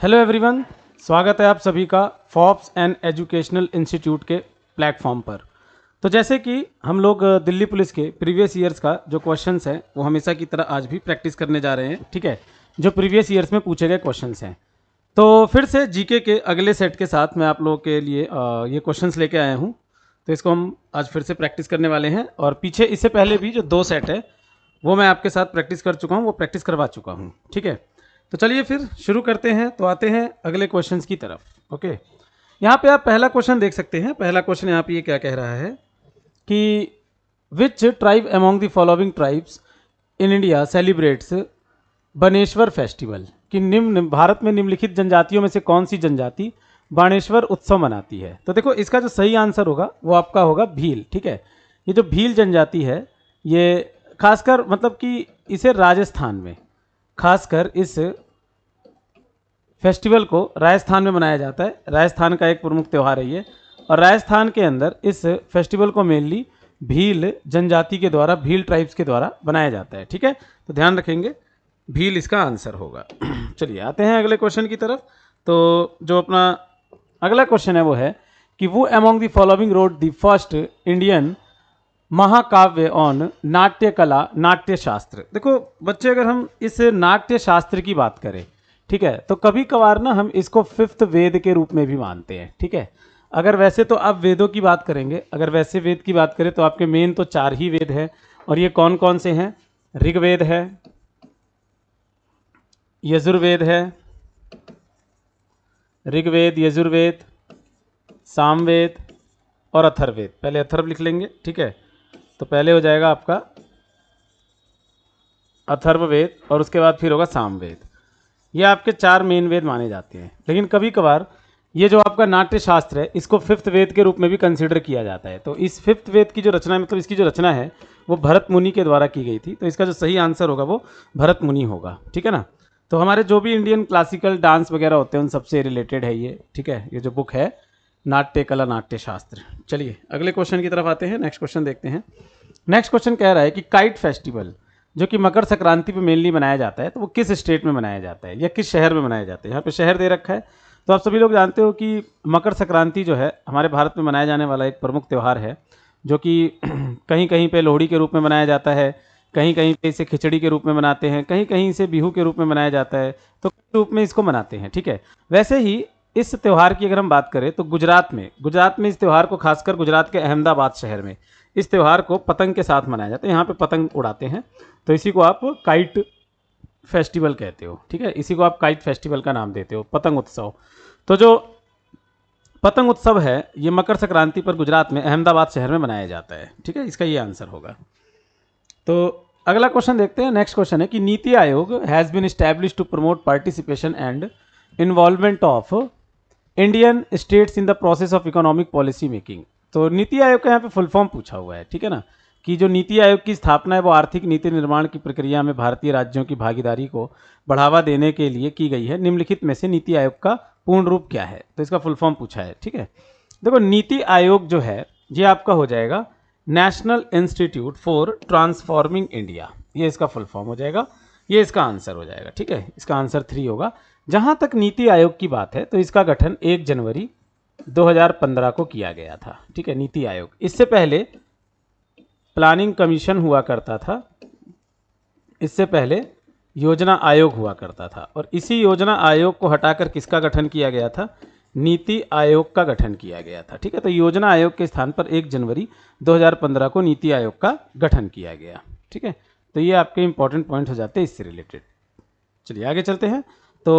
Hello everyone, स्वागत है आप सभी का फॉब्स एंड एजुकेशनल इंस्टीट्यूट के प्लेटफॉर्म पर। तो जैसे कि हम लोग दिल्ली पुलिस के प्रीवियस ईयर्स का जो क्वेश्चंस हैं वो हमेशा की तरह आज भी प्रैक्टिस करने जा रहे हैं, ठीक है। जो प्रीवियस ईयर्स में पूछे गए क्वेश्चंस हैं, तो फिर से जीके के अगले सेट के साथ मैं आप लोगों के लिए ये क्वेश्चंस लेके आया हूँ। तो इसको हम आज फिर से प्रैक्टिस करने वाले हैं, और पीछे इससे पहले भी जो 2 सेट है वो मैं आपके साथ प्रैक्टिस कर चुका हूँ, वो प्रैक्टिस करवा चुका हूँ, ठीक है। तो चलिए फिर शुरू करते हैं। तो आते हैं अगले क्वेश्चंस की तरफ। ओके, यहाँ पे आप पहला क्वेश्चन देख सकते हैं। पहला क्वेश्चन यहाँ पे ये क्या कह रहा है कि which tribe among the following tribes in India celebrates Baneshwar festival, कि निम्न भारत में निम्नलिखित जनजातियों में से कौन सी जनजाति बाणेश्वर उत्सव मनाती है। तो देखो, इसका जो सही आंसर होगा वो आपका होगा भील, ठीक है। ये जो भील जनजाति है, ये खासकर मतलब कि इसे राजस्थान में, खासकर इस फेस्टिवल को राजस्थान में मनाया जाता है। राजस्थान का एक प्रमुख त्यौहार है ये, और राजस्थान के अंदर इस फेस्टिवल को मेनली भील जनजाति के द्वारा, भील ट्राइब्स के द्वारा बनाया जाता है, ठीक है। तो ध्यान रखेंगे, भील इसका आंसर होगा। चलिए आते हैं अगले क्वेश्चन की तरफ। तो जो अपना अगला क्वेश्चन है वो है कि वो among the following road the first Indian महाकाव्य ऑन नाट्य कला नाट्य शास्त्र। देखो बच्चे, अगर हम इस नाट्य शास्त्र की बात करें, ठीक है, तो कभी कभार ना हम इसको 5th वेद के रूप में भी मानते हैं, ठीक है। अगर वैसे तो आप वेदों की बात करेंगे, अगर वैसे वेद की बात करें तो आपके मेन तो 4 ही वेद हैं, और ये कौन कौन से हैं? ऋग्वेद है, यजुर्वेद है, ऋग्वेद, यजुर्वेद, सामवेद और अथर्ववेद। पहले अथर्व लिख लेंगे, ठीक है। तो पहले हो जाएगा आपका अथर्ववेद, और उसके बाद फिर होगा सामवेद। ये आपके 4 मेन वेद माने जाते हैं। लेकिन कभी कभार ये जो आपका नाट्य शास्त्र है, इसको 5th वेद के रूप में भी कंसीडर किया जाता है। तो इस 5th वेद की जो रचना, मतलब इसकी जो रचना है वो भरत मुनि के द्वारा की गई थी। तो इसका जो सही आंसर होगा वो भरत मुनि होगा, ठीक है ना। तो हमारे जो भी इंडियन क्लासिकल डांस वगैरह होते हैं उन सबसे रिलेटेड है ये, ठीक है। ये जो बुक है नाट्य कला नाट्य शास्त्र। चलिए अगले क्वेश्चन की तरफ आते हैं, नेक्स्ट क्वेश्चन देखते हैं। नेक्स्ट क्वेश्चन कह रहा है कि काइट फेस्टिवल, जो कि मकर संक्रांति पे मेनली मनाया जाता है, तो वो किस स्टेट में मनाया जाता है या किस शहर में मनाया जाता है। यहाँ पे शहर दे रखा है। तो आप सभी लोग जानते हो कि मकर संक्रांति जो है हमारे भारत में मनाया जाने वाला एक प्रमुख त्यौहार है, जो कि कहीं कहीं पे लोहड़ी के रूप में मनाया जाता है, कहीं कहीं पे इसे खिचड़ी के रूप में मनाते हैं, कहीं कहीं इसे बिहू के रूप में मनाया जाता है। तो किस रूप में इसको मनाते हैं, ठीक है। वैसे ही इस त्यौहार की अगर हम बात करें तो गुजरात में इस त्यौहार को, खासकर गुजरात के अहमदाबाद शहर में इस त्यौहार को पतंग के साथ मनाया जाता है। यहाँ पे पतंग उड़ाते हैं, तो इसी को आप काइट फेस्टिवल कहते हो, ठीक है। इसी को आप काइट फेस्टिवल का नाम देते हो, पतंग उत्सव। तो जो पतंग उत्सव है ये मकर संक्रांति पर गुजरात में अहमदाबाद शहर में मनाया जाता है, ठीक है। इसका ये आंसर होगा। तो अगला क्वेश्चन देखते हैं। नेक्स्ट क्वेश्चन है कि Niti Aayog has been established to promote participation and involvement of Indian states in the process of economic policy making. तो नीति आयोग का यहाँ पे फुल फॉर्म पूछा हुआ है, ठीक है ना, कि जो नीति आयोग की स्थापना है वो आर्थिक नीति निर्माण की प्रक्रिया में भारतीय राज्यों की भागीदारी को बढ़ावा देने के लिए की गई है। निम्नलिखित में से नीति आयोग का पूर्ण रूप क्या है? तो इसका फुल फॉर्म पूछा है, ठीक है। देखो, नीति आयोग जो है ये आपका हो जाएगा national institute for transforming India, ये इसका फुल फॉर्म हो जाएगा। ये इसका आंसर हो जाएगा, ठीक है। इसका आंसर 3 होगा। जहां तक नीति आयोग की बात है तो इसका गठन 1 जनवरी 2015 को किया गया था, ठीक है। नीति आयोग, इससे पहले प्लानिंग कमीशन हुआ करता था, इससे पहले योजना आयोग हुआ करता था, और इसी योजना आयोग को हटाकर किसका गठन किया गया था? नीति आयोग का गठन किया गया था, ठीक है। तो योजना आयोग के स्थान पर 1 जनवरी 2015 को नीति आयोग का गठन किया गया, ठीक है। तो ये आपके इंपॉर्टेंट पॉइंट हो जाते हैं इससे रिलेटेड। चलिए आगे चलते हैं। तो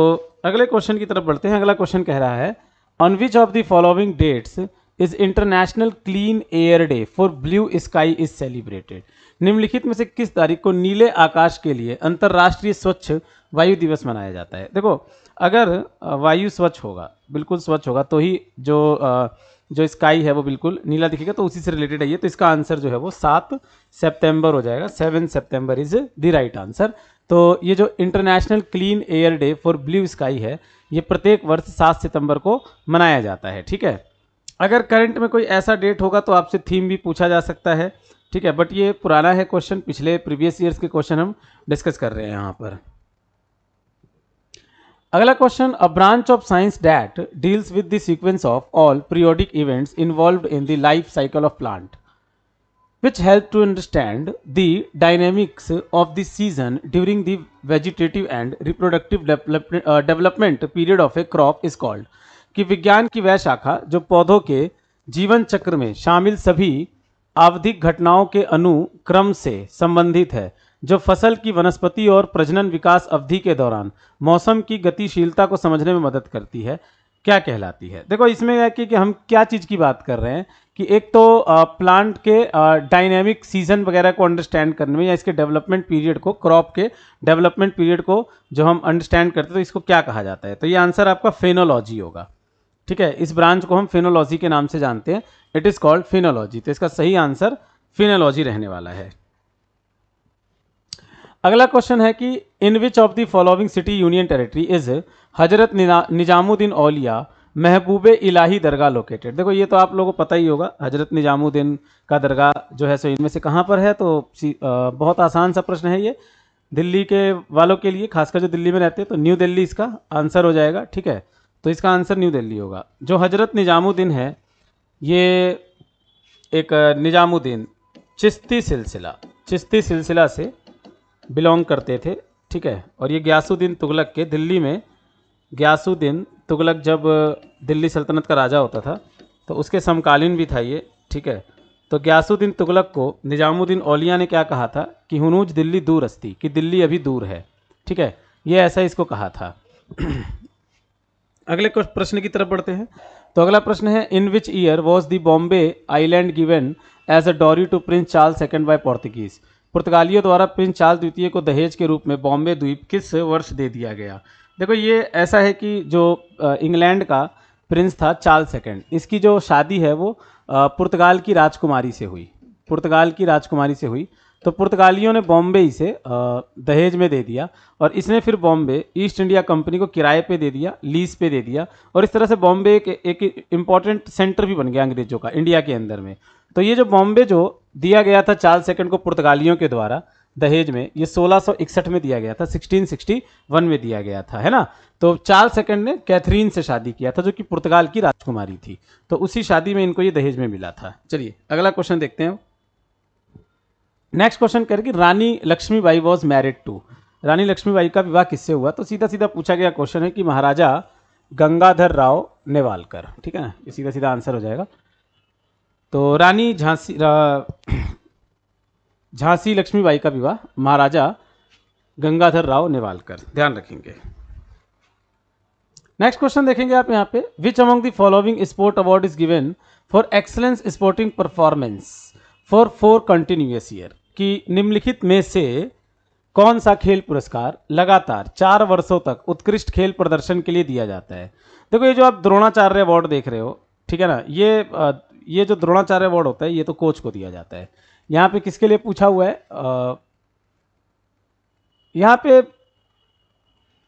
अगले क्वेश्चन की तरफ बढ़ते हैं। अगला क्वेश्चन कह रहा है on which of the following dates is international clean air day for blue sky is celebrated. निम्नलिखित में से किस तारीख को नीले आकाश के लिए अंतर्राष्ट्रीय स्वच्छ वायु दिवस मनाया जाता है? देखो, अगर वायु स्वच्छ होगा, बिल्कुल स्वच्छ होगा, तो ही जो स्काई है वो बिल्कुल नीला दिखेगा, तो उसी से रिलेटेड है ये। तो इसका आंसर जो है वो 7 सितंबर हो जाएगा। 7 सितंबर इज द राइट आंसर। तो ये जो international clean air day for blue sky है ये प्रत्येक वर्ष 7 सितंबर को मनाया जाता है, ठीक है। अगर करंट में कोई ऐसा डेट होगा तो आपसे थीम भी पूछा जा सकता है, ठीक है। बट ये पुराना है क्वेश्चन, पिछले प्रीवियस ईयर्स के क्वेश्चन हम डिस्कस कर रहे हैं यहाँ पर। अगला question, a branch of science that deals with the sequence of all periodic events involved in the life cycle of plant which help to understand the dynamics of the season during the vegetative and reproductive development period of a crop is called। कि विज्ञान की वह शाखा जो पौधों के जीवन चक्र में शामिल सभी आवधिक घटनाओं के अनुक्रम से संबंधित है, जो फसल की वनस्पति और प्रजनन विकास अवधि के दौरान मौसम की गतिशीलता को समझने में मदद करती है, क्या कहलाती है। देखो इसमें है कि हम क्या चीज़ की बात कर रहे हैं कि एक तो प्लांट के डायनेमिक सीजन वगैरह को अंडरस्टैंड करने में, या इसके डेवलपमेंट पीरियड को, क्रॉप के डेवलपमेंट पीरियड को जो हम अंडरस्टैंड करते हैं तो इसको क्या कहा जाता है। तो ये आंसर आपका फेनोलॉजी होगा। ठीक है, इस ब्रांच को हम फेनोलॉजी के नाम से जानते हैं, इट इज़ कॉल्ड फेनोलॉजी। तो इसका सही आंसर फेनोलॉजी रहने वाला है। अगला क्वेश्चन है कि in which of the following city union territory is Hazrat Nizamuddin Auliya महबूबे Ilahi Dargah located. देखो ये तो आप लोगों को पता ही होगा, हजरत निजामुद्दीन का दरगाह जो है सो इनमें से कहाँ पर है। तो बहुत आसान सा प्रश्न है ये दिल्ली के वालों के लिए, खासकर जो दिल्ली में रहते हैं, तो न्यू दिल्ली इसका आंसर हो जाएगा। ठीक है, तो इसका आंसर न्यू दिल्ली होगा। जो हजरत निजामुद्दीन है ये एक निजामुद्दीन चिश्ती सिलसिला से बिलोंग करते थे। ठीक है, और ये गयासुद्दीन तुगलक के, दिल्ली में गयासुद्दीन तुगलक जब दिल्ली सल्तनत का राजा होता था तो उसके समकालीन भी था ये। ठीक है, तो गयासुद्दीन तुगलक को निजामुद्दीन औलिया ने क्या कहा था कि हुनूज दिल्ली दूर अस्ती, कि दिल्ली अभी दूर है। ठीक है, ये ऐसा इसको कहा था। अगले प्रश्न की तरफ बढ़ते हैं। तो अगला प्रश्न है, in which year was the Bombay island given as a dowry to prince Charles second by Portuguese. पुर्तगालियों द्वारा प्रिंस चार्ल्स द्वितीय को दहेज के रूप में बॉम्बे द्वीप किस वर्ष दे दिया गया। देखो ये ऐसा है कि जो इंग्लैंड का प्रिंस था चार्ल्स सेकंड, इसकी जो शादी है वो पुर्तगाल की राजकुमारी से हुई। तो पुर्तगालियों ने बॉम्बे इसे दहेज में दे दिया और इसने फिर बॉम्बे ईस्ट इंडिया कंपनी को किराए पे दे दिया, लीज पे दे दिया, और इस तरह से बॉम्बे एक इम्पॉर्टेंट सेंटर भी बन गया अंग्रेजों का इंडिया के अंदर में। तो ये जो बॉम्बे जो दिया गया था चार्ल्स सेकंड को पुर्तगालियों के द्वारा दहेज में, ये 1661 में दिया गया था, 1661 में दिया गया था, है ना। तो चार्ल्स सेकंड ने कैथरीन से शादी किया था जो कि पुर्तगाल की राजकुमारी थी, तो उसी शादी में इनको ये दहेज में मिला था। चलिए अगला क्वेश्चन देखते हैं। नेक्स्ट क्वेश्चन करेगी, रानी लक्ष्मीबाई वॉज मैरिड टू। रानी लक्ष्मीबाई का विवाह किससे हुआ। तो सीधा सीधा पूछा गया क्वेश्चन है कि महाराजा गंगाधर राव नेवालकर। ठीक है ना, ये सीधा सीधा आंसर हो जाएगा। तो रानी झांसी लक्ष्मीबाई का विवाह महाराजा गंगाधर राव नेवालकर, ध्यान रखेंगे। नेक्स्ट क्वेश्चन देखेंगे आप यहाँ पे, विच among the following sport award is given for excellence sporting performance for 4 continuous year. कि निम्नलिखित में से कौन सा खेल पुरस्कार लगातार 4 वर्षों तक उत्कृष्ट खेल प्रदर्शन के लिए दिया जाता है। देखो ये जो आप द्रोणाचार्य अवार्ड देख रहे हो, ठीक है ना, ये जो द्रोणाचार्य अवार्ड होता है ये तो कोच को दिया जाता है। यहाँ पे किसके लिए पूछा हुआ है, यहाँ पे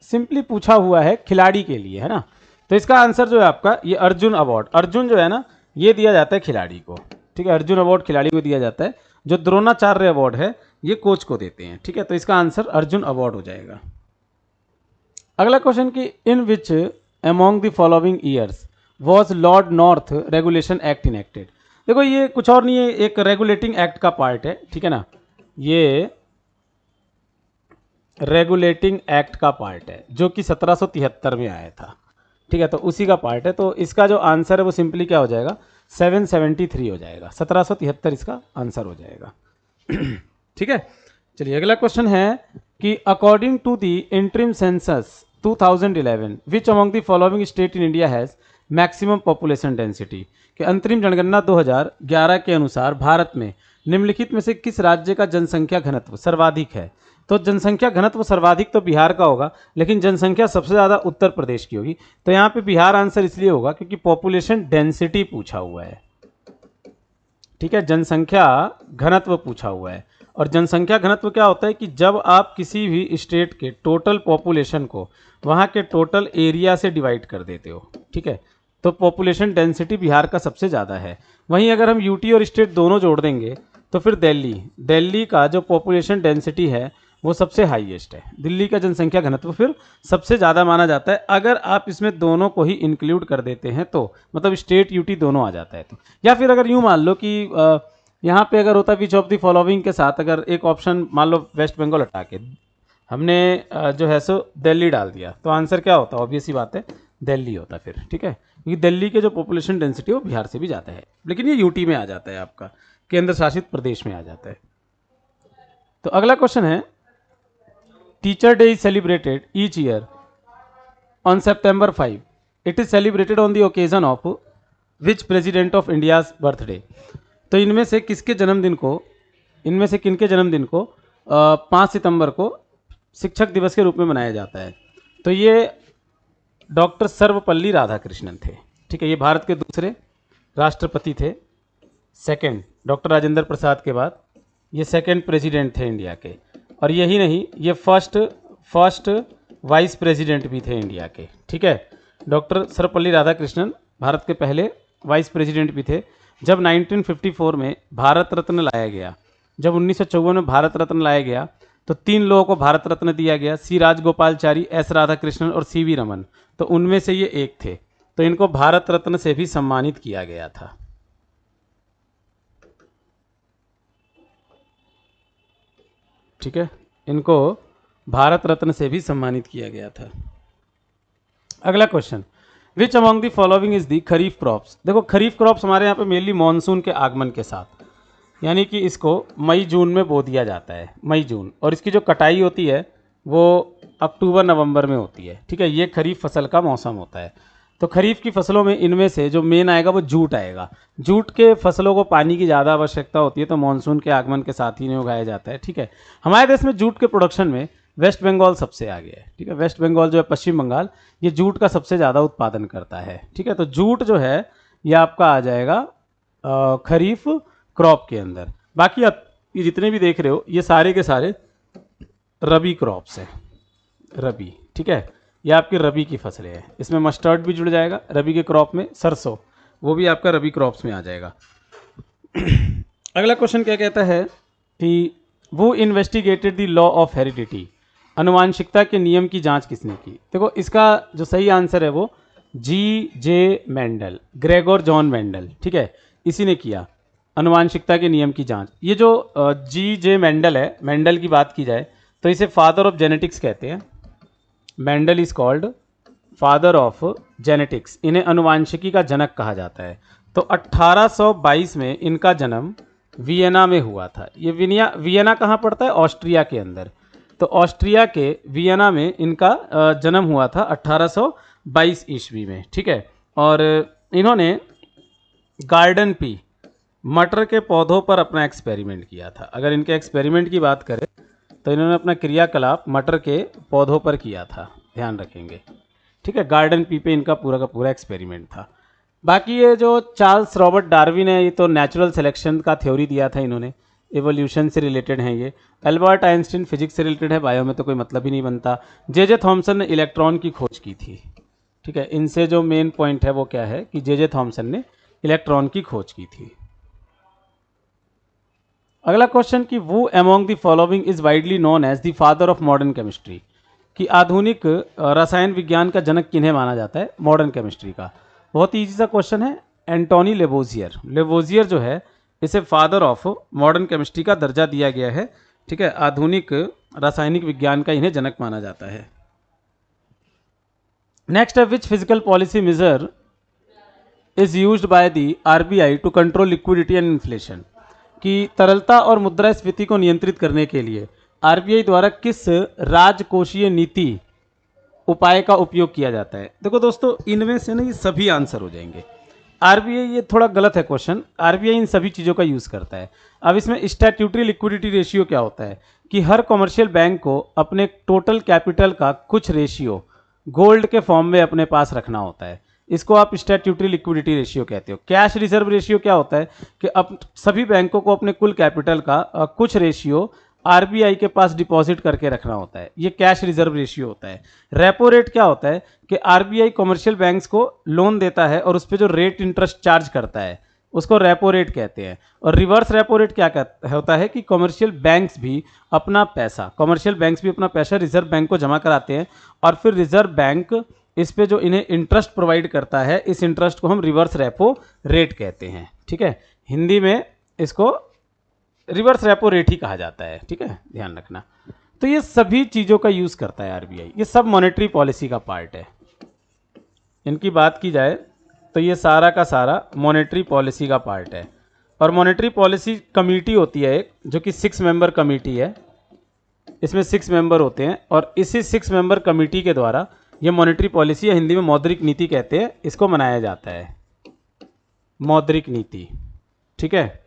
सिंपली पूछा हुआ है खिलाड़ी के लिए, है ना। तो इसका आंसर जो है आपका ये अर्जुन अवार्ड, अर्जुन जो है ना ये दिया जाता है खिलाड़ी को। ठीक है, अर्जुन अवार्ड खिलाड़ी को दिया जाता है, जो द्रोणाचार्य अवार्ड है ये कोच को देते हैं। ठीक है, तो इसका आंसर अर्जुन अवार्ड हो जाएगा। अगला क्वेश्चन कि in which among the following years was Lord North regulation act enacted. देखो ये कुछ और नहीं है, एक रेगुलेटिंग एक्ट का पार्ट है। ठीक है ना, ये रेगुलेटिंग एक्ट का पार्ट है जो कि 1773 में आया था। ठीक है, तो उसी का पार्ट है। तो इसका जो आंसर है वो सिंपली क्या हो जाएगा, 773 हो जाएगा, 1773 इसका आंसर हो जाएगा। ठीक है, चलिए अगला क्वेश्चन है कि according to the interim census 2011 which among the following state in India has maximum population density. कि अंतरिम जनगणना 2011 के अनुसार भारत में निम्नलिखित में से किस राज्य का जनसंख्या घनत्व सर्वाधिक है। तो जनसंख्या घनत्व सर्वाधिक तो बिहार का होगा, लेकिन जनसंख्या सबसे ज़्यादा उत्तर प्रदेश की होगी। तो यहाँ पे बिहार आंसर इसलिए होगा क्योंकि पॉपुलेशन डेंसिटी पूछा हुआ है। ठीक है, जनसंख्या घनत्व पूछा हुआ है, और जनसंख्या घनत्व क्या होता है कि जब आप किसी भी स्टेट के टोटल पॉपुलेशन को वहाँ के टोटल एरिया से डिवाइड कर देते हो। ठीक है, तो पॉपुलेशन डेंसिटी बिहार का सबसे ज़्यादा है। वहीं अगर हम यूटी और स्टेट दोनों जोड़ देंगे तो फिर दिल्ली का जो पॉपुलेशन डेंसिटी है वो सबसे हाईएस्ट है। दिल्ली का जनसंख्या घनत्व फिर सबसे ज़्यादा माना जाता है अगर आप इसमें दोनों को ही इंक्लूड कर देते हैं तो, मतलब स्टेट यूटी दोनों आ जाता है तो। या फिर अगर यूँ मान लो कि यहाँ पे अगर होता विच ऑफ द फॉलोइंग के साथ अगर एक ऑप्शन मान लो वेस्ट बंगाल हटा के हमने जो है सो दिल्ली डाल दिया तो आंसर क्या होता है? ऑब्वियस ही बात है दिल्ली होता फिर, ठीक है, क्योंकि दिल्ली के जो पॉपुलेशन डेंसिटी है वो बिहार से भी ज़्यादा है, लेकिन ये यूटी में आ जाता है, आपका केंद्र शासित प्रदेश में आ जाता है। तो अगला क्वेश्चन है, teacher day is celebrated each year on September 5. It is celebrated on the occasion of which president of India's birthday. तो इनमें से किसके जन्मदिन को, इनमें से किनके जन्मदिन को 5 सितंबर को शिक्षक दिवस के रूप में मनाया जाता है? तो ये डॉक्टर सर्वपल्ली राधाकृष्णन थे, ठीक है, ये भारत के दूसरे राष्ट्रपति थे, सेकंड डॉक्टर राजेंद्र प्रसाद के बाद ये सेकंड प्रेसिडेंट थे इंडिया के, और यही नहीं ये फर्स्ट वाइस प्रेसिडेंट भी थे इंडिया के, ठीक है। डॉक्टर सर्वपल्ली राधाकृष्णन भारत के पहले वाइस प्रेसिडेंट भी थे। जब 1954 में भारत रत्न लाया गया, जब 1954 में भारत रत्न लाया गया तो 3 लोगों को भारत रत्न दिया गया, सी राजगोपालचारी, एस राधाकृष्णन और सी वी रमन। तो उनमें से ये एक थे, तो इनको भारत रत्न से भी सम्मानित किया गया था। ठीक है, इनको भारत रत्न से भी सम्मानित किया गया था। अगला question, which among the following is the kharif crops. देखो खरीफ क्रॉप्स हमारे यहाँ पे मेनली मानसून के आगमन के साथ, यानी कि इसको मई जून में बो दिया जाता है, मई जून, और इसकी जो कटाई होती है वो अक्टूबर नवंबर में होती है, ठीक है। ये खरीफ फसल का मौसम होता है। तो खरीफ की फसलों में इनमें से जो मेन आएगा वो जूट आएगा। जूट के फसलों को पानी की ज़्यादा आवश्यकता होती है, तो मानसून के आगमन के साथ ही इन्हें उगाया जाता है, ठीक है। हमारे देश में जूट के प्रोडक्शन में वेस्ट बंगाल सबसे आगे है, ठीक है। वेस्ट बंगाल जो है पश्चिम बंगाल, ये जूट का सबसे ज़्यादा उत्पादन करता है, ठीक है। तो जूट जो है ये आपका आ जाएगा खरीफ क्रॉप के अंदर। बाकी आप ये जितने भी देख रहे हो ये सारे के सारे रबी क्रॉप्स हैं, रबी, ठीक है, ये आपकी रबी की फसलें हैं। इसमें मस्टर्ड भी जुड़ जाएगा रबी के क्रॉप में, सरसों वो भी आपका रबी क्रॉप्स में आ जाएगा। अगला क्वेश्चन क्या कहता है कि वो investigated the law of heredity, अनुवांशिकता के नियम की जांच किसने की। देखो इसका जो सही आंसर है वो G.J. Mendel, Gregor John Mendel, ठीक है, इसी ने किया अनुवांशिकता के नियम की जांच। ये जो G.J. मेंडल है, मेंडल की बात की जाए तो इसे फादर ऑफ जेनेटिक्स कहते हैं। Mendel is called father of genetics, इन्हें अनुवांशिकी का जनक कहा जाता है। तो 1822 में इनका जन्म वियना में हुआ था। ये वियना कहाँ पड़ता है? ऑस्ट्रिया के अंदर। तो ऑस्ट्रिया के वियना में इनका जन्म हुआ था 1822 ईस्वी में, ठीक है। और इन्होंने गार्डन पी, मटर के पौधों पर अपना एक्सपेरिमेंट किया था। अगर इनके एक्सपेरिमेंट की बात करें तो इन्होंने अपना क्रियाकलाप मटर के पौधों पर किया था, ध्यान रखेंगे, ठीक है। गार्डन पी पे इनका पूरा का पूरा एक्सपेरिमेंट था। बाकी ये जो चार्ल्स रॉबर्ट डार्विन है, ये तो नेचुरल सिलेक्शन का थ्योरी दिया था इन्होंने, एवोल्यूशन से रिलेटेड हैं ये। एल्बर्ट आइंस्टीन फिजिक्स से रिलेटेड है, बायो में तो कोई मतलब ही नहीं बनता। जे थॉमसन ने इलेक्ट्रॉन की खोज की थी, ठीक है। इनसे जो मेन पॉइंट है वो क्या है कि जे थॉमसन ने इलेक्ट्रॉन की खोज की थी। अगला क्वेश्चन कि वो among the following is widely known as the father of modern chemistry, कि आधुनिक रसायन विज्ञान का जनक किन्हें माना जाता है मॉडर्न केमिस्ट्री का। बहुत ईजी सा क्वेश्चन है, एंटोनी लेवोजियर। लेवोजियर जो है इसे फादर ऑफ मॉडर्न केमिस्ट्री का दर्जा दिया गया है, ठीक है। आधुनिक रासायनिक विज्ञान का इन्हें जनक माना जाता है। नेक्स्ट है which physical policy measure is used by the RBI to control liquidity and inflation, कि तरलता और मुद्रास्फीति को नियंत्रित करने के लिए आरबीआई द्वारा किस राजकोषीय नीति उपाय का उपयोग किया जाता है। देखो दोस्तों इनमें से ना ये सभी आंसर हो जाएंगे। आरबीआई, ये थोड़ा गलत है क्वेश्चन, आरबीआई इन सभी चीज़ों का यूज़ करता है। अब इसमें स्टैट्यूटरी लिक्विडिटी रेशियो क्या होता है कि हर कमर्शियल बैंक को अपने टोटल कैपिटल का कुछ रेशियो गोल्ड के फॉर्म में अपने पास रखना होता है, इसको आप स्टैट्यूटरी लिक्विडिटी रेशियो कहते हो। कैश रिजर्व रेशियो क्या होता है कि अब सभी बैंकों को अपने कुल कैपिटल का कुछ रेशियो आरबीआई के पास डिपॉजिट करके रखना होता है, ये कैश रिजर्व रेशियो होता है। रेपो रेट क्या होता है कि आरबीआई कमर्शियल बैंक्स को लोन देता है और उस पर जो रेट इंटरेस्ट चार्ज करता है, उसको रेपो रेट कहते हैं। और रिवर्स रेपो रेट क्या होता है कि कमर्शियल बैंक्स भी अपना पैसा रिजर्व बैंक को जमा कराते हैं और फिर रिजर्व बैंक इस पे जो इन्हें इंटरेस्ट प्रोवाइड करता है, इस इंटरेस्ट को हम रिवर्स रेपो रेट कहते हैं। ठीक है, हिंदी में इसको रिवर्स रेपो रेट ही कहा जाता है। ठीक है, ध्यान रखना। तो ये सभी चीज़ों का यूज़ करता है आरबीआई, ये सब मॉनेटरी पॉलिसी का पार्ट है। इनकी बात की जाए तो ये सारा का सारा मॉनेटरी पॉलिसी का पार्ट है। और मॉनेटरी पॉलिसी कमेटी होती है एक, जो कि 6 मेंबर कमेटी है। इसमें 6 मेंबर होते हैं और इसी 6 मेंबर कमेटी के द्वारा ये मॉनेटरी पॉलिसी, या हिंदी में मौद्रिक नीति कहते हैं, इसको मनाया जाता है, मौद्रिक नीति। ठीक है,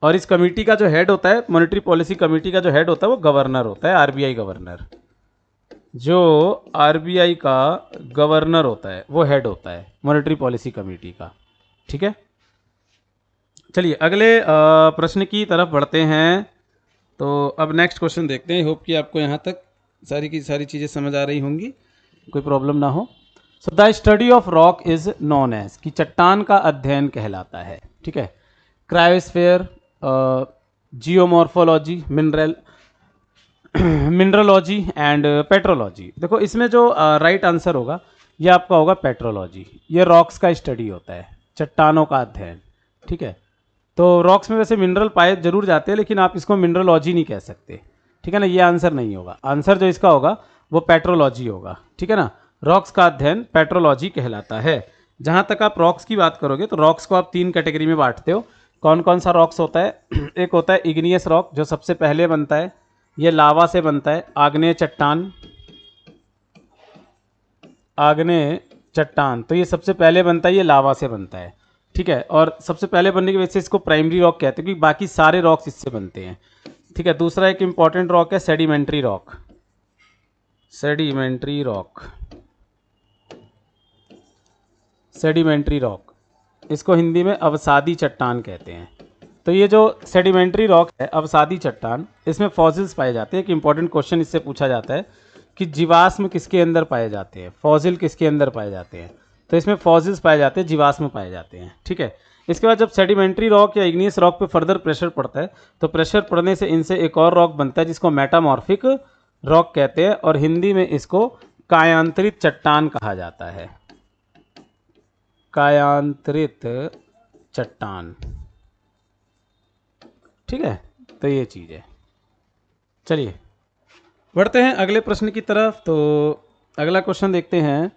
और इस कमेटी का जो हेड होता है, मॉनेटरी पॉलिसी कमेटी का जो हेड होता है वो गवर्नर होता है, आरबीआई गवर्नर। जो आरबीआई का गवर्नर होता है वो हेड होता है मॉनेटरी पॉलिसी कमेटी का। ठीक है, चलिए अगले प्रश्न की तरफ बढ़ते हैं। तो अब नेक्स्ट क्वेश्चन देखते हैं। होप कि आपको यहाँ तक सारी की सारी चीज़ें समझ आ रही होंगी, कोई प्रॉब्लम ना हो। So the study of rock is known as, कि चट्टान का अध्ययन कहलाता है। ठीक है, cryosphere, geomorphology, mineralogy and petrology. देखो इसमें जो राइट आंसर होगा ये आपका होगा पेट्रोलॉजी। ये रॉक्स का स्टडी होता है, चट्टानों का अध्ययन। ठीक है, तो रॉक्स में वैसे मिनरल पाए जरूर जाते हैं, लेकिन आप इसको मिनरलॉजी नहीं कह सकते। ठीक है ना, ये आंसर नहीं होगा। आंसर जो इसका होगा वो पेट्रोलॉजी होगा। ठीक है ना, रॉक्स का अध्ययन पेट्रोलॉजी कहलाता है। जहाँ तक आप रॉक्स की बात करोगे तो रॉक्स को आप 3 कैटेगरी में बांटते हो। कौन कौन सा रॉक्स होता है? एक होता है इग्नियस रॉक, जो सबसे पहले बनता है, ये लावा से बनता है। आग्नेय चट्टान, आग्नेय चट्टान, तो ये सबसे पहले बनता है, ये लावा से बनता है। ठीक है, और सबसे पहले बनने की वजह से इसको प्राइमरी रॉक कहते हैं, क्योंकि बाकी सारे रॉक्स इससे बनते हैं। ठीक है, दूसरा एक इंपॉर्टेंट रॉक है sedimentary rock. Sedimentary rock, sedimentary rock, इसको हिंदी में अवसादी चट्टान कहते हैं। तो ये जो सेडिमेंट्री रॉक है, अवसादी चट्टान, इसमें फॉसिल्स पाए जाते हैं। एक इंपॉर्टेंट क्वेश्चन इससे पूछा जाता है कि जीवाश्म किसके अंदर पाए जाते हैं, फॉसिल किसके अंदर पाए जाते हैं? तो इसमें फॉसिल्स पाए जाते हैं, जीवाश्म पाए जाते हैं। ठीक है, इसके बाद जब सेडिमेंट्री रॉक या इग्नियस रॉक पे फर्दर प्रेशर पड़ता है, तो प्रेशर पड़ने से इनसे एक और रॉक बनता है जिसको मेटामॉर्फिक रॉक कहते हैं, और हिंदी में इसको कायांतरित चट्टान कहा जाता है। कायांतरित चट्टान। ठीक है, तो ये चीज़ है। चलिए बढ़ते हैं अगले प्रश्न की तरफ। तो अगला क्वेश्चन देखते हैं।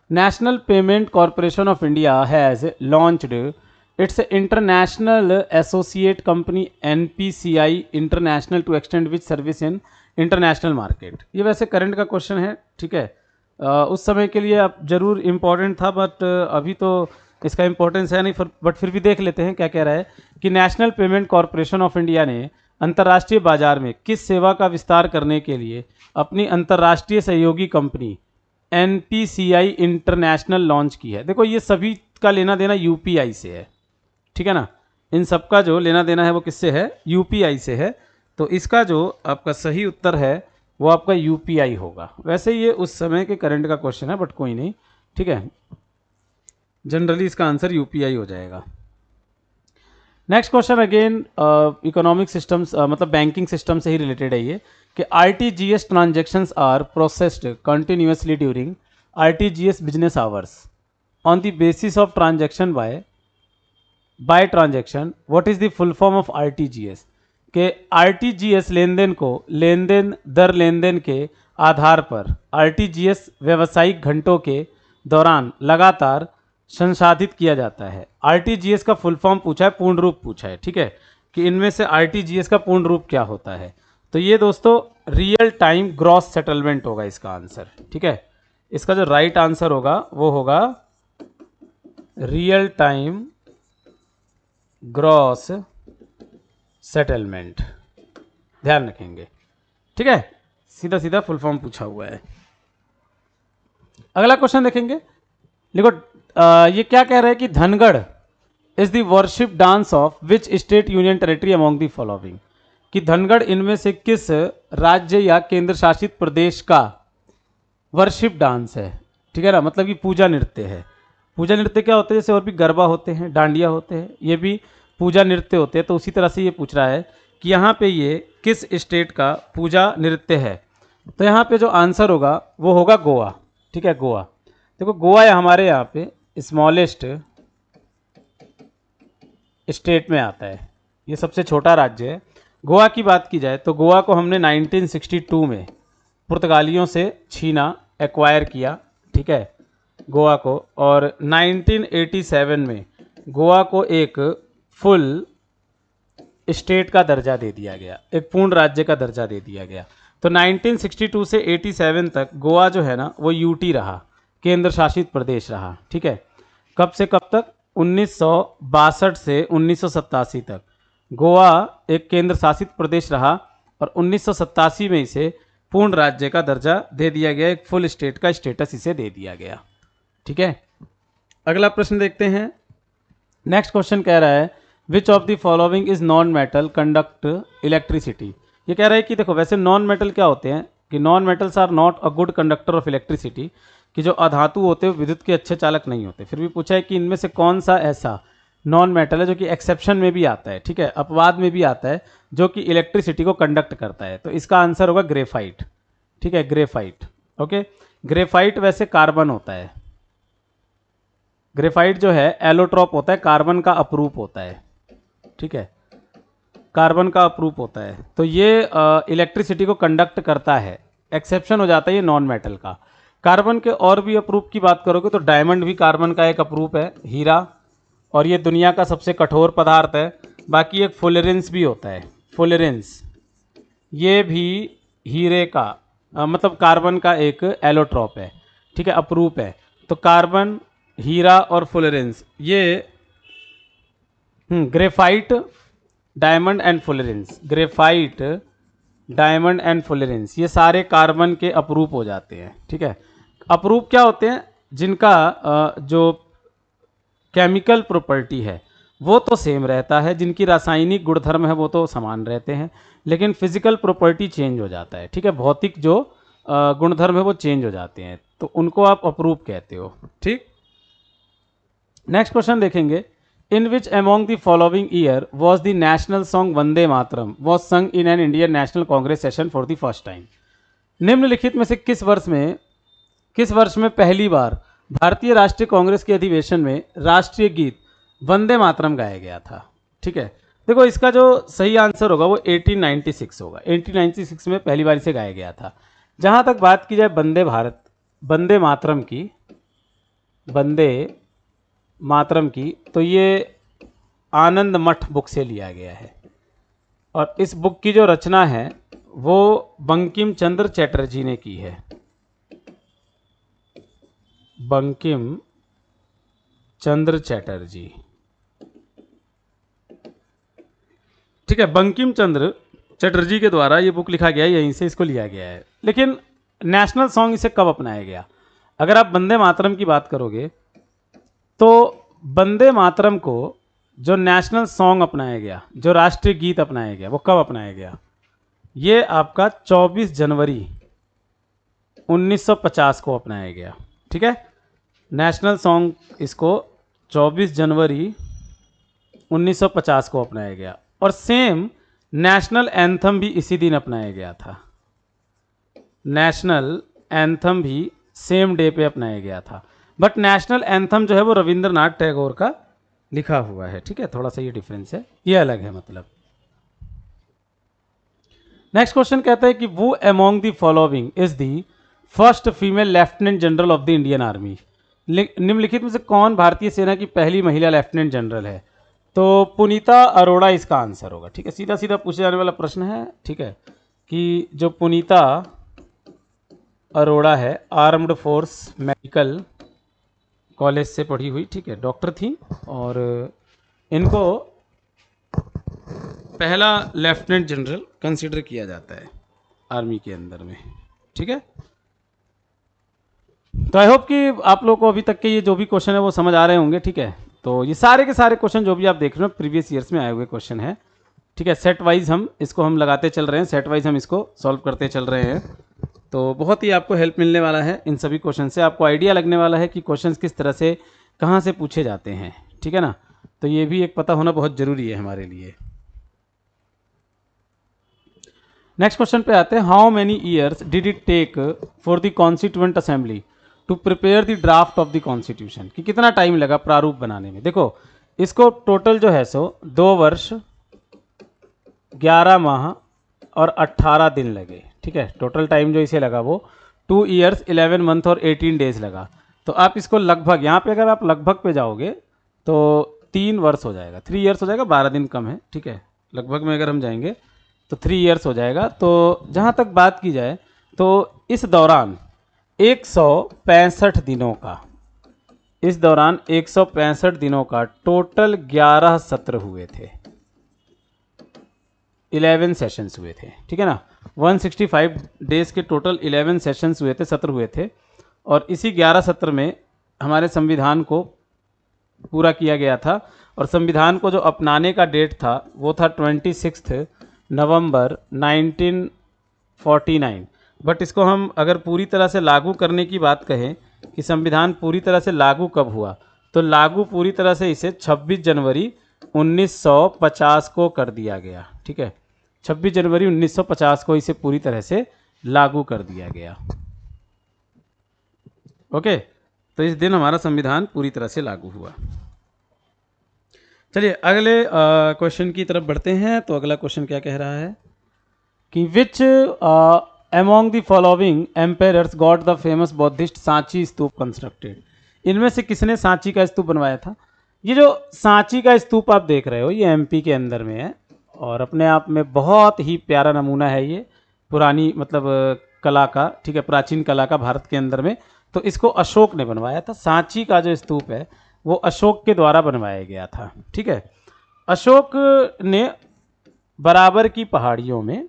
National payment corporation of India has launched its international associate company NPCI international to extend which service in international market. ये वैसे करंट का क्वेश्चन है। ठीक है, उस समय के लिए अब जरूर इम्पोर्टेंट था, बट अभी तो इसका इम्पोर्टेंस है नहीं, बट फिर भी देख लेते हैं क्या कह रहा है कि national payment corporation of India ने अंतर्राष्ट्रीय बाजार में किस सेवा का विस्तार करने के लिए अपनी अंतर्राष्ट्रीय सहयोगी कंपनी एनपीसीआई इंटरनेशनल लॉन्च की है। देखो ये सभी का लेना देना यूपीआई से है। ठीक है ना, इन सब का जो लेना देना है वो किससे है? यूपीआई से है। तो इसका जो आपका सही उत्तर है वो आपका यूपीआई होगा। वैसे ये उस समय के करंट का क्वेश्चन है, बट कोई नहीं। ठीक है, जनरली इसका आंसर यूपीआई हो जाएगा। Next question again economic systems, मतलब बैंकिंग सिस्टम से ही रिलेटेड है ये, कि RTGS transactions are processed continuously during RTGS business hours on the basis of transaction by transaction. What is the full form of RTGS? के RTGS लेनदेन को लेनदेन के आधार पर आरटीजीएस व्यावसायिक घंटों के दौरान लगातार संसाधित किया जाता है। आरटीजीएस का फुल फॉर्म पूछा है, पूर्ण रूप पूछा है। ठीक है, कि इनमें से आरटीजीएस का पूर्ण रूप क्या होता है? तो ये दोस्तों रियल टाइम ग्रॉस सेटलमेंट होगा इसका आंसर। ठीक है, इसका जो राइट आंसर होगा वो होगा रियल टाइम ग्रॉस सेटलमेंट। ध्यान रखेंगे। ठीक है, सीधा सीधा फुल फॉर्म पूछा हुआ है। अगला क्वेश्चन देखेंगे। देखो ये क्या कह रहा है कि Dhangarh is the worship dance of which state union territory among the following. कि धनगढ़ इनमें से किस राज्य या केंद्र शासित प्रदेश का वर्शिप डांस है? ठीक है ना, मतलब कि पूजा नृत्य है। पूजा नृत्य क्या होते हैं, जैसे और भी गरबा होते हैं, डांडिया होते हैं, ये भी पूजा नृत्य होते हैं। तो उसी तरह से ये पूछ रहा है कि यहाँ पे ये किस स्टेट का पूजा नृत्य है। तो यहाँ पे जो आंसर होगा वो होगा गोवा। ठीक है, गोवा। देखो गोवा है हमारे यहाँ पे स्मॉलेस्ट स्टेट में आता है, ये सबसे छोटा राज्य है। गोवा की बात की जाए तो गोवा को हमने 1962 में पुर्तगालियों से छीना, एक्वायर किया। ठीक है, गोवा को। और 1987 में गोवा को एक फुल स्टेट का दर्जा दे दिया गया, एक पूर्ण राज्य का दर्जा दे दिया गया। तो 1962 से 87 तक गोवा जो है ना वो यूटी रहा, केंद्र शासित प्रदेश रहा। ठीक है, कब से कब तक? 1962 से 1987 तक गोवा एक केंद्र शासित प्रदेश रहा और 1987 में इसे पूर्ण राज्य का दर्जा दे दिया गया, एक फुल स्टेट का स्टेटस इसे दे दिया गया। ठीक है, अगला प्रश्न देखते हैं। नेक्स्ट क्वेश्चन कह रहा है विच of the following is non metal conduct electricity. ये कह रहा है कि देखो वैसे नॉन मेटल क्या होते हैं कि non metals are not a good conductor of electricity, कि जो अधातु होते हैं विद्युत के अच्छे चालक नहीं होते। फिर भी पूछा है कि इनमें से कौन सा ऐसा नॉन मेटल है जो कि एक्सेप्शन में भी आता है, ठीक है, अपवाद में भी आता है, जो कि इलेक्ट्रिसिटी को कंडक्ट करता है। तो इसका आंसर होगा ग्रेफाइट। ठीक है, ग्रेफाइट। ओके, ग्रेफाइट वैसे कार्बन होता है, ग्रेफाइट जो है एलोट्रॉप होता है, कार्बन का अपरूप होता है। ठीक है, कार्बन का अपरूप होता है, तो ये इलेक्ट्रिसिटी को कंडक्ट करता है। एक्सेप्शन हो जाता है ये नॉन मेटल का। कार्बन के और भी अपरूप की बात करोगे तो डायमंड भी कार्बन का एक अपरूप है, हीरा, और ये दुनिया का सबसे कठोर पदार्थ है। बाकी एक फुलेरेंस भी होता है, फुलेरेंस, ये भी हीरे का मतलब कार्बन का एक एलोट्रॉप है। ठीक है, अपरूप है। तो कार्बन, हीरा और फुलेरेंस, ये graphite, diamond and fullerenes, graphite, diamond and fullerenes, ये सारे कार्बन के अपरूप हो जाते हैं। ठीक है, अपरूप क्या होते हैं? जिनका जो केमिकल प्रॉपर्टी है वो तो सेम रहता है, जिनकी रासायनिक गुणधर्म है वो तो समान रहते हैं, लेकिन फिजिकल प्रॉपर्टी चेंज हो जाता है। ठीक है, भौतिक जो गुणधर्म है वो चेंज हो जाते हैं, तो उनको आप अपरूप कहते हो। ठीक, नेक्स्ट क्वेश्चन देखेंगे। In which among the following year was the national song Vande Mataram was sung in an Indian National Congress session for the first time. निम्नलिखित में से किस वर्ष में पहली बार भारतीय राष्ट्रीय कांग्रेस के अधिवेशन में राष्ट्रीय गीत वंदे मातरम गाया गया था? ठीक है, देखो इसका जो सही आंसर होगा वो 1896 होगा। 1896 में पहली बार इसे गाया गया था। जहां तक बात की जाए वंदे मातरम की, तो ये आनंद मठ बुक से लिया गया है, और इस बुक की जो रचना है वो बंकिम चंद्र चटर्जी ने की है। बंकिम चंद्र चटर्जी। ठीक है, बंकिम चंद्र चटर्जी के द्वारा ये बुक लिखा गया है, यहीं से इसको लिया गया है। लेकिन नेशनल सॉन्ग इसे कब अपनाया गया? अगर आप वंदे मातरम की बात करोगे तो वंदे मातरम को जो नेशनल सॉन्ग अपनाया गया, जो राष्ट्रीय गीत अपनाया गया, वो कब अपनाया गया? ये आपका 24 जनवरी 1950 को अपनाया गया। ठीक है, नेशनल सॉन्ग इसको 24 जनवरी 1950 को अपनाया गया, और सेम नेशनल एंथम भी इसी दिन अपनाया गया था। नेशनल एंथम भी सेम डे पे अपनाया गया था, बट नेशनल एंथम जो है वो रविंद्रनाथ टैगोर का लिखा हुआ है। ठीक है, थोड़ा सा ये डिफरेंस है, ये अलग है मतलब। नेक्स्ट क्वेश्चन कहता है कि वो among the following is the first female lieutenant general of the Indian army. निम्नलिखित में से कौन भारतीय सेना की पहली महिला लेफ्टिनेंट जनरल है? तो पुनीता अरोड़ा इसका आंसर होगा। ठीक है, सीधा सीधा पूछे जाने वाला प्रश्न है। ठीक है, कि जो पुनीता अरोड़ा है, आर्म्ड फोर्स मेडिकल कॉलेज से पढ़ी हुई, ठीक है, डॉक्टर थी, और इनको पहला लेफ्टिनेंट जनरल कंसीडर किया जाता है आर्मी के अंदर में। ठीक है, तो आई होप कि आप लोगों को अभी तक के ये जो भी क्वेश्चन है वो समझ आ रहे होंगे। ठीक है, तो ये सारे के सारे क्वेश्चन जो भी आप देख रहे हो प्रीवियस ईयर्स में आए हुए क्वेश्चन है। ठीक है, सेट वाइज हम इसको लगाते चल रहे हैं, सेट वाइज हम इसको सॉल्व करते चल रहे हैं, तो बहुत ही आपको हेल्प मिलने वाला है इन सभी क्वेश्चन से। आपको आइडिया लगने वाला है कि क्वेश्चंस किस तरह से कहाँ से पूछे जाते हैं, ठीक है ना। तो ये भी एक पता होना बहुत ज़रूरी है हमारे लिए। नेक्स्ट क्वेश्चन पे आते हैं, how many years did it take for the constituent assembly to prepare the draft of the constitution, कि कितना टाइम लगा प्रारूप बनाने में। देखो इसको टोटल जो है सो 2 वर्ष 11 माह और 18 दिन लगे, ठीक है। टोटल टाइम जो इसे लगा वो 2 ईयर्स 11 मंथ और 18 डेज लगा। तो आप इसको लगभग, यहाँ पे अगर आप लगभग पे जाओगे तो 3 वर्ष हो जाएगा, 3 ईयर्स हो जाएगा, 12 दिन कम है, ठीक है। लगभग में अगर हम जाएंगे तो 3 ईयर्स हो जाएगा। तो जहाँ तक बात की जाए तो इस दौरान 165 दिनों का, इस दौरान 165 दिनों का टोटल 11 सत्र हुए थे, 11 सेशंस हुए थे, ठीक है ना। 165 डेज के टोटल 11 सेशंस हुए थे, सत्र हुए थे। और इसी 11 सत्र में हमारे संविधान को पूरा किया गया था। और संविधान को जो अपनाने का डेट था वो था 26 नवंबर 1949। बट इसको हम अगर पूरी तरह से लागू करने की बात कहें कि संविधान पूरी तरह से लागू कब हुआ, तो लागू पूरी तरह से इसे 26 जनवरी 1950 को कर दिया गया, ठीक है। 26 जनवरी 1950 को इसे पूरी तरह से लागू कर दिया गया। ओके, तो इस दिन हमारा संविधान पूरी तरह से लागू हुआ। चलिए अगले क्वेश्चन की तरफ बढ़ते हैं। तो अगला क्वेश्चन क्या कह रहा है कि विच among the following Ampere's got the famous Buddhist Sanchi stupa constructed. इनमें से किसने सांची का स्तूप बनवाया था। ये जो सांची का स्तूप आप देख रहे हो ये एमपी के अंदर में है और अपने आप में बहुत ही प्यारा नमूना है ये पुरानी मतलब कला का, ठीक है, प्राचीन कला का भारत के अंदर में। तो इसको अशोक ने बनवाया था। सांची का जो स्तूप है वो अशोक के द्वारा बनवाया गया था, ठीक है। अशोक ने बराबर की पहाड़ियों में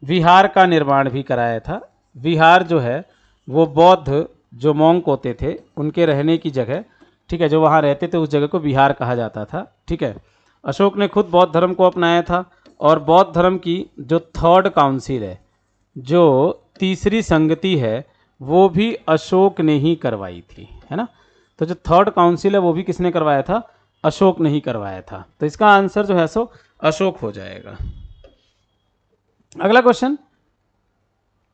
विहार का निर्माण भी कराया था। विहार जो है वो बौद्ध जो मोंक होते थे उनके रहने की जगह, ठीक है, जो वहाँ रहते थे उस जगह को विहार कहा जाता था, ठीक है। अशोक ने खुद बौद्ध धर्म को अपनाया था और बौद्ध धर्म की जो 3rd काउंसिल है, जो तीसरी संगति है, वो भी अशोक ने ही करवाई थी, है ना। तो जो 3rd काउंसिल है वो भी किसने करवाया था, अशोक ने ही करवाया था। तो इसका आंसर जो है सो अशोक हो जाएगा। अगला question,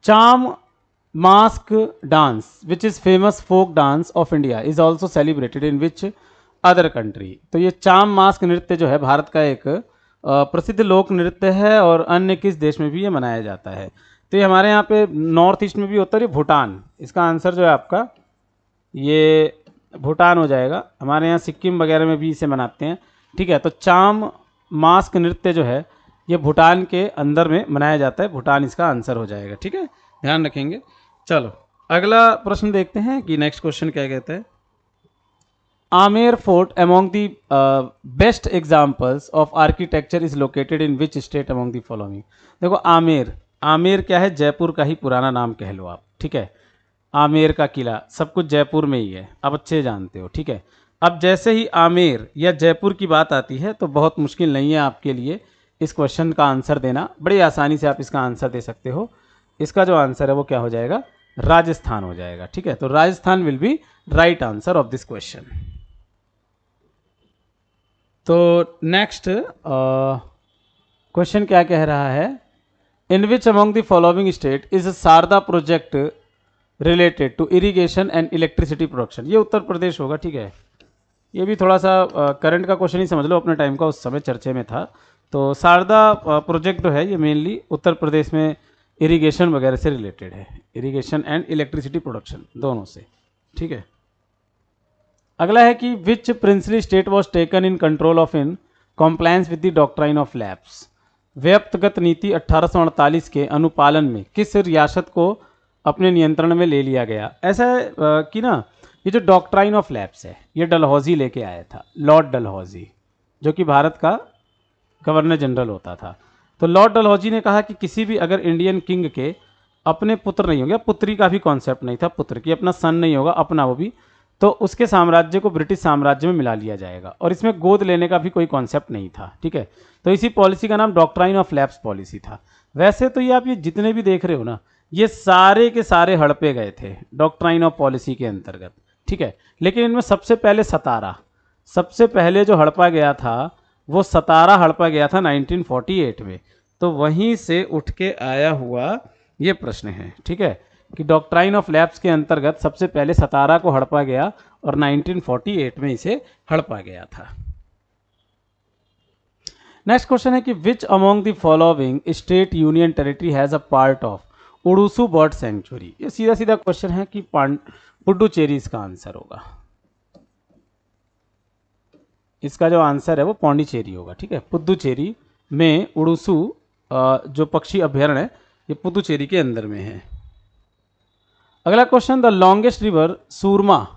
Cham mask dance which is famous folk dance of India is also celebrated in which other country. तो ये चाम मास्क नृत्य जो है भारत का एक प्रसिद्ध लोक नृत्य है और अन्य किस देश में भी ये मनाया जाता है। तो ये हमारे यहाँ पे नॉर्थ ईस्ट में भी होता है, ये भूटान। इसका आंसर जो है आपका ये भूटान हो जाएगा। हमारे यहाँ सिक्किम वगैरह में भी इसे मनाते हैं, ठीक है। तो चाम मास्क नृत्य जो है ये भूटान के अंदर में मनाया जाता है, भूटान इसका आंसर हो जाएगा, ठीक है, ध्यान रखेंगे। चलो अगला प्रश्न देखते हैं कि नेक्स्ट क्वेश्चन क्या कहता है। Amer fort among the best examples of architecture is located in which state among the following. देखो आमेर, आमेर क्या है, जयपुर का ही पुराना नाम कह लो आप, ठीक है। आमेर का किला सब कुछ जयपुर में ही है, आप अच्छे जानते हो, ठीक है। अब जैसे ही आमेर या जयपुर की बात आती है तो बहुत मुश्किल नहीं है आपके लिए इस क्वेश्चन का आंसर देना, बड़ी आसानी से आप इसका आंसर दे सकते हो। इसका जो आंसर है वो क्या हो जाएगा, राजस्थान हो जाएगा, ठीक है। तो Rajasthan will be right answer of this question. तो नेक्स्ट क्वेश्चन क्या कह रहा है, in which among the following state is Sharda project related to irrigation and electricity production. ये उत्तर प्रदेश होगा, ठीक है। ये भी थोड़ा सा करंट का क्वेश्चन ही समझ लो, अपने टाइम का उस समय चर्चे में था। तो शारदा प्रोजेक्ट जो है ये मेनली उत्तर प्रदेश में इरिगेशन वगैरह से रिलेटेड है, इरिगेशन एंड इलेक्ट्रिसिटी प्रोडक्शन दोनों से, ठीक है। अगला है कि which princely state was taken in control of in compliance with the doctrine of lapse. व्यक्तिगत नीति 1848 के अनुपालन में किस रियासत को अपने नियंत्रण में ले लिया गया। ऐसा है कि ना ये जो डॉक्ट्राइन ऑफ लैप्स है ये डलहौजी लेके आया था, लॉर्ड डलहौजी, जो कि भारत का गवर्नर जनरल होता था। तो लॉर्ड डलहौजी ने कहा कि किसी भी अगर इंडियन किंग के अपने पुत्र नहीं होंगे, पुत्री का भी कॉन्सेप्ट नहीं था, पुत्र की अपना सन नहीं होगा अपना वो भी, तो उसके साम्राज्य को ब्रिटिश साम्राज्य में मिला लिया जाएगा और इसमें गोद लेने का भी कोई कॉन्सेप्ट नहीं था, ठीक है। तो इसी पॉलिसी का नाम डॉक्ट्राइन ऑफ लैप्स पॉलिसी था। वैसे तो ये आप ये जितने भी देख रहे हो ना ये सारे के सारे हड़पे गए थे डॉक्ट्राइन ऑफ पॉलिसी के अंतर्गत, ठीक है। लेकिन इनमें सबसे पहले सबसे पहले जो हड़पा गया था वो सतारा हड़पा गया था 1948 में। तो वहीं से उठ के आया हुआ ये प्रश्न है, ठीक है, कि डॉक्ट्राइन ऑफ लैप्स के अंतर्गत सबसे पहले सतारा को हड़पा गया और 1948 में इसे हड़पा गया था। नेक्स्ट क्वेश्चन है कि which among the following state union territory has a part of उड़ूसू बर्ड सेंचुरी। ये सीधा सीधा क्वेश्चन है कि पुडुचेरी इसका आंसर होगा। इसका जो आंसर है वो पौंडीचेरी होगा, ठीक है। पुदुचेरी में उड़ूसू जो पक्षी अभ्यारण्य है ये पुदुचेरी के अंदर में है। अगला question, the longest river Surma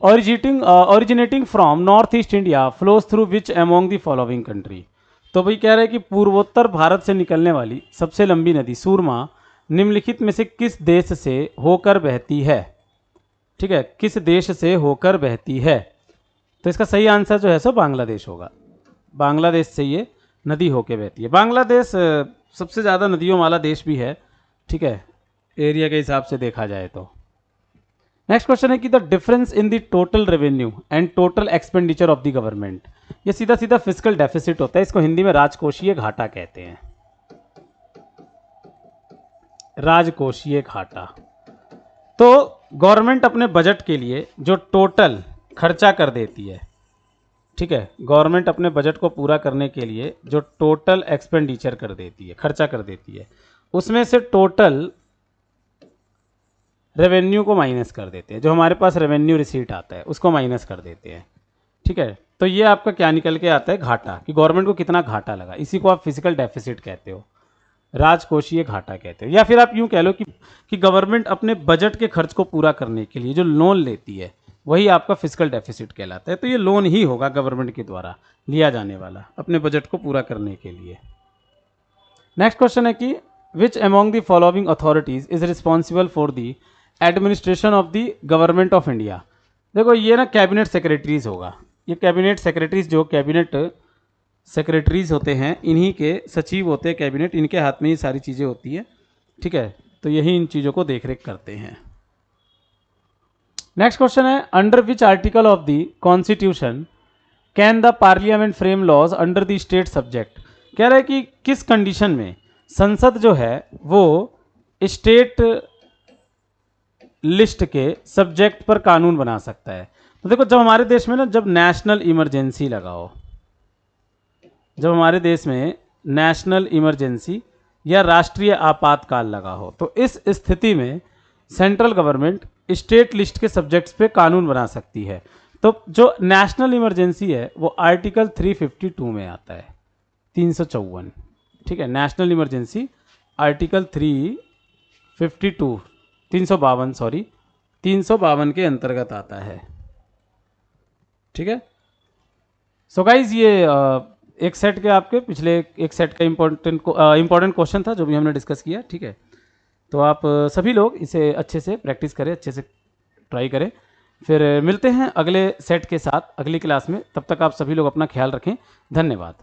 originating from north east India flows through which among the following country. तो भाई कह रहे हैं कि पूर्वोत्तर भारत से निकलने वाली सबसे लंबी नदी सूरमा निम्नलिखित में से किस देश से होकर बहती है, ठीक है, किस देश से होकर बहती है। तो इसका सही आंसर जो है सो बांग्लादेश होगा। बांग्लादेश से ये नदी होकर बहती है। बांग्लादेश सबसे ज़्यादा नदियों वाला देश भी है, ठीक है, एरिया के हिसाब से देखा जाए तो। नेक्स्ट क्वेश्चन है कि the difference in the total revenue and total expenditure of the government. ये सीधा सीधा फिस्कल डेफिसिट होता है, इसको हिंदी में राजकोषीय घाटा कहते हैं। राजकोषीय घाटा। तो गवर्नमेंट अपने बजट के लिए जो टोटल खर्चा कर देती है, ठीक है, गवर्नमेंट अपने बजट को पूरा करने के लिए जो टोटल एक्सपेंडिचर कर देती है, खर्चा कर देती है, उसमें से टोटल रेवेन्यू को माइनस कर देते हैं। जो हमारे पास रेवेन्यू रिसीट आता है उसको माइनस कर देते हैं, ठीक है। तो ये आपका क्या निकल के आता है, घाटा, कि गवर्नमेंट को कितना घाटा लगा। इसी को आप फिजिकल डेफिसिट कहते हो, राजकोषीय घाटा कहते हो। या फिर आप यूँ कह लो कि गवर्नमेंट अपने बजट के खर्च को पूरा करने के लिए जो लोन लेती है वही आपका फिजिकल डेफिसिट कहलाता है। तो ये लोन ही होगा गवर्नमेंट के द्वारा लिया जाने वाला अपने बजट को पूरा करने के लिए। नेक्स्ट क्वेश्चन है कि विच among the following authorities is responsible for the administration of the government of India. देखो ये ना कैबिनेट सेक्रेटरीज होगा। ये कैबिनेट सेक्रेटरीज जो कैबिनेट सेक्रेटरीज होते हैं, इन्हीं के सचिव होते हैं कैबिनेट, इनके हाथ में ये सारी चीज़ें होती है, ठीक है। तो यही इन चीज़ों को देखरेख करते हैं। नेक्स्ट क्वेश्चन है, under which article of the constitution can the parliament frame laws under the state subject. कह रहा है कि किस कंडीशन में संसद जो है वो स्टेट लिस्ट के सब्जेक्ट पर कानून बना सकता है। तो देखो जब हमारे देश में ना जब नेशनल इमरजेंसी लगा हो, जब हमारे देश में नेशनल इमरजेंसी या राष्ट्रीय आपातकाल लगा हो, तो इस स्थिति में सेंट्रल गवर्नमेंट स्टेट लिस्ट के सब्जेक्ट्स पे कानून बना सकती है। तो जो नेशनल इमरजेंसी है वो आर्टिकल 352 में आता है, 354, ठीक है। नेशनल इमरजेंसी आर्टिकल 352 के अंतर्गत आता है, ठीक है। सो गाइज ये एक सेट के आपके पिछले एक सेट का इम्पोर्टेंट क्वेश्चन था जो भी हमने डिस्कस किया, ठीक है। तो आप सभी लोग इसे अच्छे से प्रैक्टिस करें, अच्छे से ट्राई करें। फिर मिलते हैं अगले सेट के साथ अगली क्लास में। तब तक आप सभी लोग अपना ख्याल रखें। धन्यवाद।